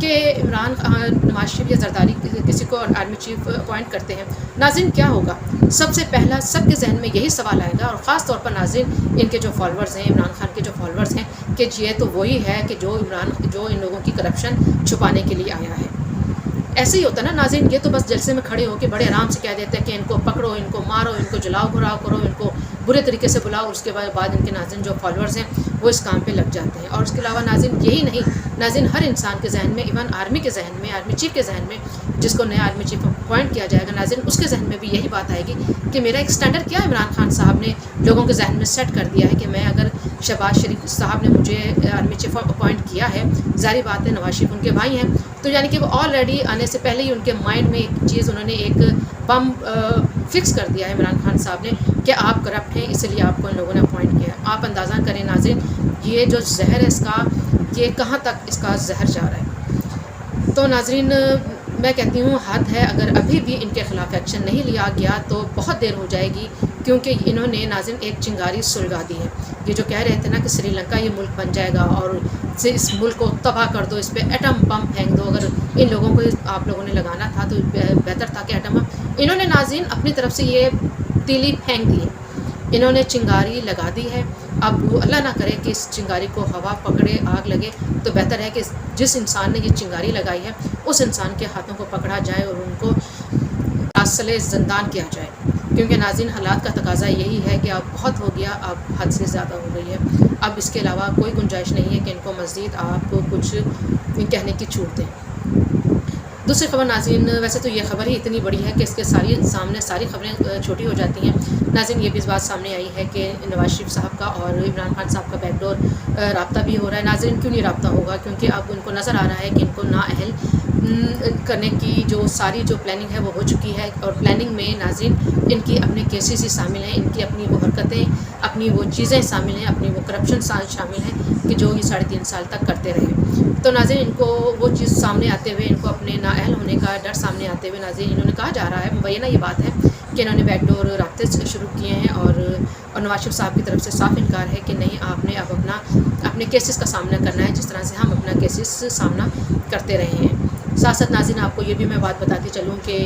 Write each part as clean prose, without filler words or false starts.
کہ عمران خان نواز شریف یا زرداری کسی کو آرمی چیف اپوائنٹ کرتے ہیں، ناظرین کیا ہوگا؟ سب سے پہلا سب کے ذہن میں یہی سوال آئے گا، اور خاص طور پر ناظرین ان کے جو فالورز ہیں، عمران خان کے جو فالورز ہیں، کہ یہ تو وہی ہے کہ جو ان لوگوں کی کرپشن چھپانے کے لیے آیا ہے۔ ایسے ہی ہوتا ہے نا ناظرین، یہ تو بس جلسے میں کھڑے ہو کے بڑے آرام سے کہہ دیتے ہیں کہ ان کو پکڑو، ان کو مارو، ان کو جلاؤ گھراؤ کرو، ان کو برے طریقے سے بلاؤ، اور اس کے بعد ان کے ناظرین جو فالورز ہیں وہ اس کام پہ لگ جاتے ہیں۔ اور اس کے علاوہ ناظرین یہی نہیں، ناظرین ہر انسان کے ذہن میں، ایون آرمی کے ذہن میں، آرمی چیف کے ذہن میں، جس کو نیا آرمی چیف اپوائنٹ کیا جائے گا، ناظرین اس کے ذہن میں بھی یہی بات آئے گی کہ میرا ایک اسٹینڈرڈ کیا عمران خان صاحب نے لوگوں کے ذہن میں سیٹ کر دیا ہے کہ میں اگر شہباز شریف صاحب نے مجھے آرمی چیف اپوائنٹ کیا ہے، ظاہری بات ہے نواز شریف ان کے بھائی ہیں، تو یعنی کہ وہ آلریڈی آنے سے پہلے ہی ان کے مائنڈ میں ایک چیز انہوں نے ایک بم فکس کر دیا ہے عمران خان صاحب نے کہ آپ کرپٹ ہیں، اسی لیے آپ کو ان لوگوں نے اپوائنٹ کیا ہے۔ آپ اندازہ کریں ناظرین، یہ جو زہر ہے اس کا، یہ کہاں تک اس کا زہر جا رہا ہے۔ تو ناظرین میں کہتی ہوں حد ہے، اگر ابھی بھی ان کے خلاف ایکشن نہیں لیا گیا تو بہت دیر ہو جائے گی، کیونکہ انہوں نے ناظرین ایک چنگاری سلگا دی ہے۔ یہ جو کہہ رہے تھے نا کہ سری لنکا یہ ملک بن جائے گا اور اس ملک کو تباہ کر دو، اس پہ ایٹم بم پھینک دو، اگر ان لوگوں کو آپ لوگوں نے لگانا تھا تو بہتر تھا کہ ایٹم بم، انہوں نے ناظرین اپنی طرف سے یہ تیلی پھینک دی ہے، انہوں نے چنگاری لگا دی ہے۔ اب اللہ نہ کرے کہ اس چنگاری کو ہوا پکڑے، آگ لگے، تو بہتر ہے کہ جس انسان نے یہ چنگاری لگائی ہے اس انسان کے ہاتھوں کو پکڑا جائے اور ان کو اصل زندان کیا جائے، کیونکہ ناظرین حالات کا تقاضا یہی ہے کہ اب بہت ہو گیا، اب حد سے زیادہ ہو گئی ہے، اب اس کے علاوہ کوئی گنجائش نہیں ہے کہ ان کو مزید آپ کو کچھ کہنے کی چھوٹ دیں۔ دوسری خبر ناظرین، ویسے تو یہ خبر ہی اتنی بڑی ہے کہ اس کے ساری خبریں چھوٹی ہو جاتی ہیں۔ ناظرین یہ بھی اس بات سامنے آئی ہے کہ نواز شریف صاحب کا اور عمران خان صاحب کا بیک ڈور رابطہ بھی ہو رہا ہے۔ ناظرین کیوں نہیں رابطہ ہوگا؟ کیونکہ اب ان کو نظر آ رہا ہے کہ ان کو نااہل کرنے کی جو ساری جو پلاننگ ہے وہ ہو چکی ہے، اور پلاننگ میں ناظرین ان کی اپنے کیسز ہی شامل ہیں، ان کی اپنی وہ حرکتیں، اپنی وہ چیزیں شامل ہیں، اپنی وہ کرپشن شامل ہیں کہ جو یہ 3.5 سال تک کرتے رہے۔ تو ناظرین ان کو وہ چیز سامنے آتے ہوئے، ان کو اپنے نااہل ہونے کا ڈر سامنے آتے ہوئے، ناظرین انہوں نے کہا جا رہا ہے، مبینہ یہ بات ہے کہ انہوں نے بیک ڈور رابطے شروع کیے ہیں، اور نواز شریف صاحب کی طرف سے صاف انکار ہے کہ نہیں، آپ نے اب اپنے کیسز کا سامنا کرنا ہے جس طرح سے ہم اپنا کیسز سامنا کرتے رہے ہیں۔ ساتھ ساتھ ناظرین آپ کو یہ بھی میں بات بتاتی چلوں کہ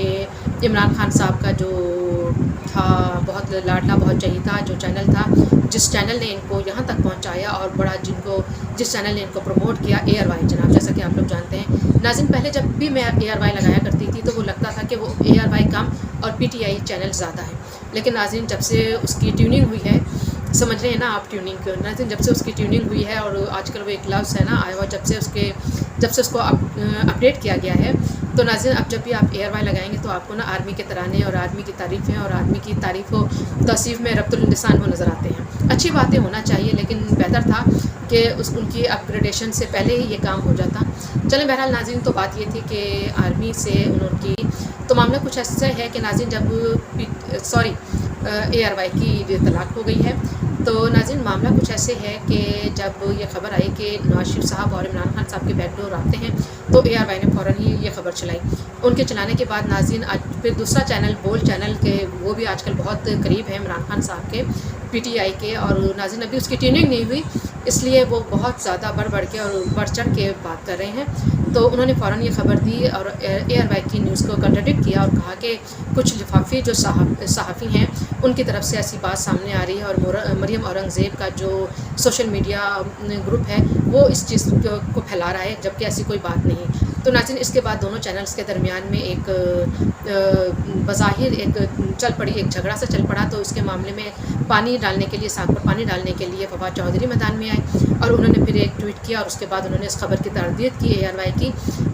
عمران خان صاحب کا جو تھا بہت لاڈلا بہت چہیتا جو چینل تھا، جس چینل نے ان کو یہاں تک پہنچایا اور بڑا جس چینل نے ان کو پروموٹ کیا، اے آر وائی جناب، جیسا کہ آپ لوگ جانتے ہیں ناظرین، پہلے جب بھی میں اے آر وائی لگایا کرتی تھی تو وہ لگتا تھا کہ وہ اے آر وائی کم اور پی ٹی آئی چینل زیادہ ہے، لیکن ناظرین جب سے اس کی ٹیوننگ ہوئی ہے، سمجھ رہے ہیں نا آپ ٹیوننگ کیوں، ناظرین جب سے اس کی ٹیوننگ ہوئی ہے، اور آج کل وہ ایک لفظ ہے نا آیا ہوا، جب سے اس کو اپڈیٹ کیا گیا ہے، تو ناظرین اب جب بھی آپ اے آر وائی لگائیں گے تو آپ کو نا آرمی کے ترانے اور آرمی کی تعریفیں اور آرمی کی تعریف و توصیف میں ربط الانسان وہ نظر آتے ہیں۔ اچھی باتیں ہونا چاہیے، لیکن بہتر تھا کہ ان کی اپ گریڈیشن سے پہلے ہی یہ کام ہو جاتا۔ چلیں بہرحال ناظرین، تو بات یہ تھی کہ آرمی سے انہوں کی تو معاملہ کچھ ایسا ہے کہ ناظرین جب اے آر وائی کی طلاق ہو گئی ہے، تو ناظرین معاملہ کچھ ایسے ہے کہ جب یہ خبر آئی کہ نواز شریف صاحب اور عمران خان صاحب کے بیک ڈور رابطے ہیں، تو اے آر وائی نے فوراً ہی یہ خبر چلائی۔ ان کے چلانے کے بعد ناظرین آج پھر دوسرا چینل بول چینل کے، وہ بھی آج کل بہت قریب ہے عمران خان صاحب کے، پی ٹی آئی کے، اور ناظرین ابھی اس کی ٹیوننگ نہیں ہوئی، اس لیے وہ بہت زیادہ بڑھ کے اور بڑھ چڑھ کے بات کر رہے ہیں۔ تو انہوں نے فوراً یہ خبر دی اور اے آر وائی کی نیوز کو کنٹراڈکٹ کیا اور کہا کہ کچھ لفافی جو صحافی ہیں ان کی طرف سے ایسی بات سامنے آ رہی ہے، اور مریم اورنگزیب کا جو سوشل میڈیا گروپ ہے وہ اس چیز کو پھیلا رہا ہے، جبکہ ایسی کوئی بات نہیں۔ تو ناظرین اس کے بعد دونوں چینلز کے درمیان میں ایک بظاہر ایک چل پڑی، ایک جھگڑا سا چل پڑا، تو اس کے معاملے میں پانی ڈالنے کے لیے، ساگ پر پانی ڈالنے کے لیے فواد چودھری میدان میں آئے، اور انہوں نے پھر ایک ٹویٹ کیا، اور اس کے بعد انہوں نے اس خبر کی تردید کی اے آر وائی کی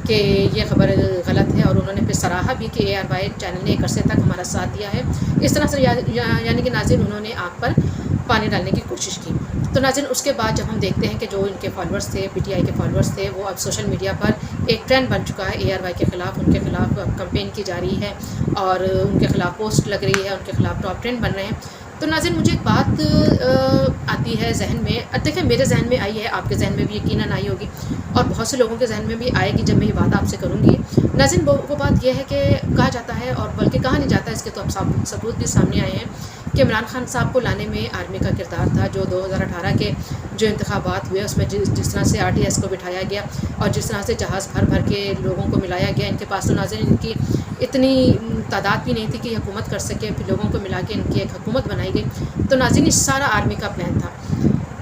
کہ یہ خبر غلط ہے، اور انہوں نے پھر سراہا بھی کہ اے آر وائی چینل نے ایک عرصے تک ہمارا ساتھ دیا ہے۔ اس طرح سے یعنی کہ ناظرین انہوں نے آگ پر پانی ڈالنے کی کوشش کی۔ تو ناظرین اس کے بعد جب ہم دیکھتے ہیں کہ جو ان کے فالورز تھے، پی ٹی آئی کے فالورز تھے، وہ اب سوشل میڈیا پر ایک ٹرینڈ بن چکا ہے، اے آر وائی کے خلاف، ان کے خلاف کمپین کی جا رہی ہے، اور ان کے خلاف پوسٹ لگ رہی ہے، ان کے خلاف ٹاپ ٹرینڈ بن رہے ہیں۔ تو ناظرین مجھے ایک بات آتی ہے ذہن میں، دیکھیں میرے ذہن میں آئی ہے، آپ کے ذہن میں بھی یقیناً آئی ہوگی، اور بہت سے لوگوں کے ذہن میں بھی آئے گی جب میں یہ بات آپ سے کروں گی۔ ناظرین وہ بات یہ ہے کہ کہا جاتا ہے، اور بلکہ کہا نہیں جاتا، اس کے تو اب ثبوت بھی سامنے آئے ہیں کہ عمران خان صاحب کو لانے میں آرمی کا کردار تھا. جو 2018 کے جو انتخابات ہوئے اس میں جس طرح سے RTS کو بٹھایا گیا اور جس طرح سے جہاز بھر بھر کے لوگوں کو ملایا گیا، ان کے پاس تو ناظرین ان کی اتنی تعداد بھی نہیں تھی کہ یہ حکومت کر سکے، پھر لوگوں کو ملا کے ان کی ایک حکومت بنائی گئی. تو ناظرین اس سارا آرمی کا پلان تھا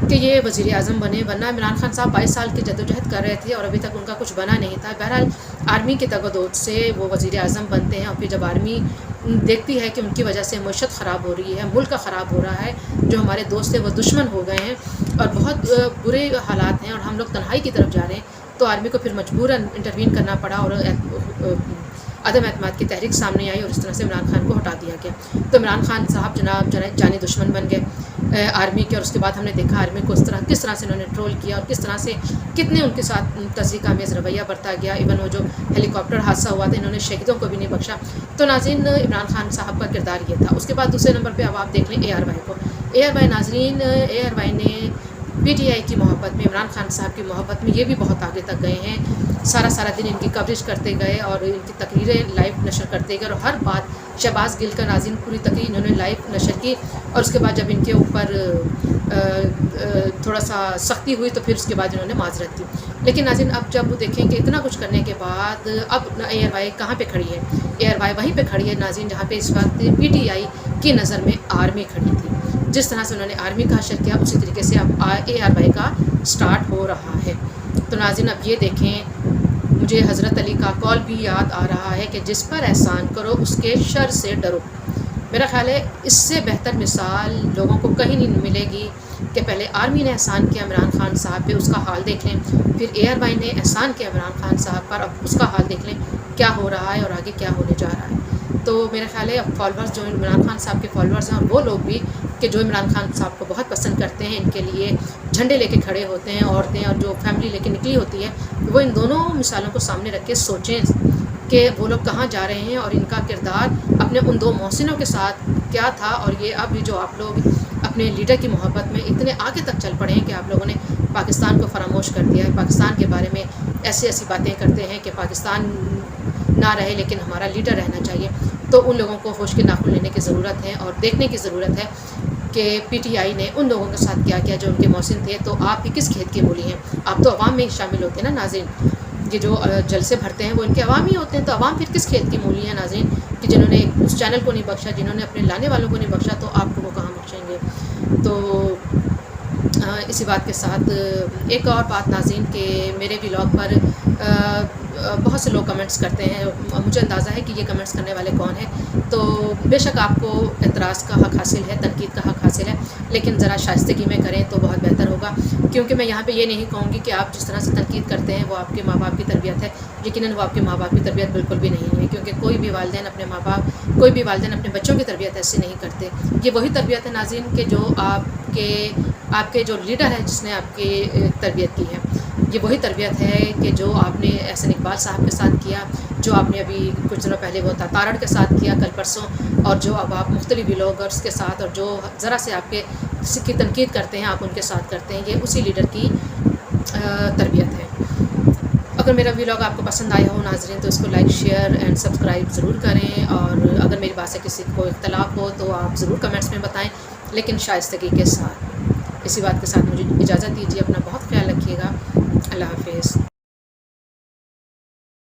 کہ یہ وزیر اعظم بنے، ورنہ عمران خان صاحب 22 سال کی جدوجہد کر رہے تھے اور ابھی تک ان کا کچھ بنا نہیں تھا. بہرحال آرمی کے تگ و دود سے وہ وزیر اعظم بنتے ہیں، اور پھر جب آرمی دیکھتی ہے کہ ان کی وجہ سے معیشت خراب ہو رہی ہے، ملک کا خراب ہو رہا ہے، جو ہمارے دوست تھے وہ دشمن ہو گئے ہیں اور بہت برے حالات ہیں اور ہم لوگ تنہائی کی طرف جا رہے ہیں، تو آرمی کو پھر مجبوراً انٹروین کرنا پڑا اور عدم اعتماد کی تحریک سامنے آئی اور اس طرح سے عمران خان کو ہٹا دیا گیا. تو عمران خان صاحب جناب جانی دشمن بن گئے آرمی کے. اور اس کے بعد ہم نے دیکھا آرمی کو کس طرح سے انہوں نے ٹرول کیا اور کس طرح سے کتنے ان کے ساتھ تضحیق آمیز رویہ برتا گیا. ایون وہ جو ہیلی کاپٹر حادثہ ہوا تھا انہوں نے شہیدوں کو بھی نہیں بخشا. تو ناظرین عمران خان صاحب کا کردار یہ تھا. اس کے بعد دوسرے نمبر پہ اب آپ دیکھ لیں ARY کو. ARY ناظرین ARY نے PTI کی محبت میں، عمران خان صاحب کی محبت میں یہ بھی بہت آگے تک گئے ہیں. سارا دن ان کی کوریج کرتے گئے اور ان کی تقریریں لائیو نشر کرتے گئے اور ہر بات شہباز گل کا ناظرین پوری تقریر انہوں نے لائیو نشر کی. اور اس کے بعد جب ان کے اوپر تھوڑا سا سختی ہوئی تو پھر اس کے بعد انہوں نے معذرت کی. لیکن ناظرین اب جب وہ دیکھیں کہ اتنا کچھ کرنے کے بعد اب ARY کہاں پہ کھڑی ہے؟ ARY وہیں پہ کھڑی ہے ناظرین جہاں پہ اس وقت PTI کی نظر میں آرمی کھڑی تھی. جس طرح سے انہوں نے آرمی کا حشر کیا اسی طریقے سے اب ARY کا سٹارٹ ہو رہا ہے. تو ناظرین اب یہ دیکھیں، مجھے حضرت علی کا قول بھی یاد آ رہا ہے کہ جس پر احسان کرو اس کے شر سے ڈرو. میرا خیال ہے اس سے بہتر مثال لوگوں کو کہیں نہیں ملے گی کہ پہلے آرمی نے احسان کیا عمران خان صاحب پہ، اس کا حال دیکھ لیں، پھر ARY نے احسان کیا عمران خان صاحب پر، اب اس کا حال دیکھ لیں کیا ہو رہا ہے اور آگے کیا ہونے جا رہا ہے. تو میرا خیال ہے اب فالوورز جو عمران خان صاحب کے فالوورز ہیں اور وہ لوگ بھی کہ جو عمران خان صاحب کو بہت پسند کرتے ہیں، ان کے لیے جھنڈے لے کے کھڑے ہوتے ہیں عورتیں اور جو فیملی لے کے نکلی ہوتی ہے، وہ ان دونوں مثالوں کو سامنے رکھ کے سوچیں کہ وہ لوگ کہاں جا رہے ہیں اور ان کا کردار اپنے ان دو محسنوں کے ساتھ کیا تھا. اور یہ اب جو آپ لوگ اپنے لیڈر کی محبت میں اتنے آگے تک چل پڑے ہیں کہ آپ لوگوں نے پاکستان کو فراموش کر دیا ہے، پاکستان کے بارے میں ایسی باتیں کرتے ہیں کہ پاکستان نہ رہے لیکن ہمارا لیڈر رہنا چاہیے. تو ان لوگوں کو ہوش کے ناخن لینے کی ضرورت ہے اور دیکھنے کی ضرورت ہے کہ PTI نے ان لوگوں کے ساتھ کیا کیا جو ان کے محسن تھے. تو آپ بھی کس کھیت کی مولی ہیں؟ آپ تو عوام میں ہی شامل ہوتے ہیں نا ناظرین. یہ جو جلسے بھرتے ہیں وہ ان کے عوام ہی ہوتے ہیں، تو عوام پھر کس کھیت کی مولی ہیں ناظرین کہ جنہوں نے اس چینل کو نہیں بخشا، جنہوں نے اپنے لانے والوں کو نہیں بخشا، تو آپ کو وہ کہاں بخشیں گے. تو اسی بات کے ساتھ ایک اور بات ناظرین کہ میرے ولاگ پر بہت سے لوگ کمنٹس کرتے ہیں، مجھے اندازہ ہے کہ یہ کمنٹس کرنے والے کون ہیں. تو بے شک آپ کو اعتراض کا حق حاصل ہے، تنقید کا حق حاصل ہے، لیکن ذرا شائستگی میں کریں تو بہت بہتر ہوگا. کیونکہ میں یہاں پہ یہ نہیں کہوں گی کہ آپ جس طرح سے تنقید کرتے ہیں وہ آپ کے ماں باپ کی تربیت ہے. یقیناً وہ آپ کے ماں باپ کی تربیت بالکل بھی نہیں ہے، کیونکہ کوئی بھی والدین اپنے بچوں کی تربیت ایسے نہیں کرتے. یہ وہی تربیت ہے ناظرین کہ جو آپ کے جو لیڈر ہے جس نے آپ کی تربیت کی ہے. یہ وہی تربیت ہے کہ جو آپ نے احسن اقبال صاحب کے ساتھ کیا، جو آپ نے ابھی کچھ دنوں پہلے وہ تارڑ کے ساتھ کیا کل پرسوں، اور جو اب آپ مختلف ولاگرس کے ساتھ اور جو ذرا سے آپ کے کسی کی تنقید کرتے ہیں آپ ان کے ساتھ کرتے ہیں. یہ اسی لیڈر کی تربیت ہے. اگر میرا ولاگ آپ کو پسند آیا ہو ناظرین تو اس کو لائک شیئر اینڈ سبسکرائب ضرور کریں، اور اگر میری بات سے کسی کو اختلاف ہو تو آپ ضرور کمنٹس میں بتائیں، لیکن شائستگی کے ساتھ. اسی بات کے ساتھ مجھے اجازت دیجیے، اپنا بہت خیال رکھیے گا. اللہ حافظ.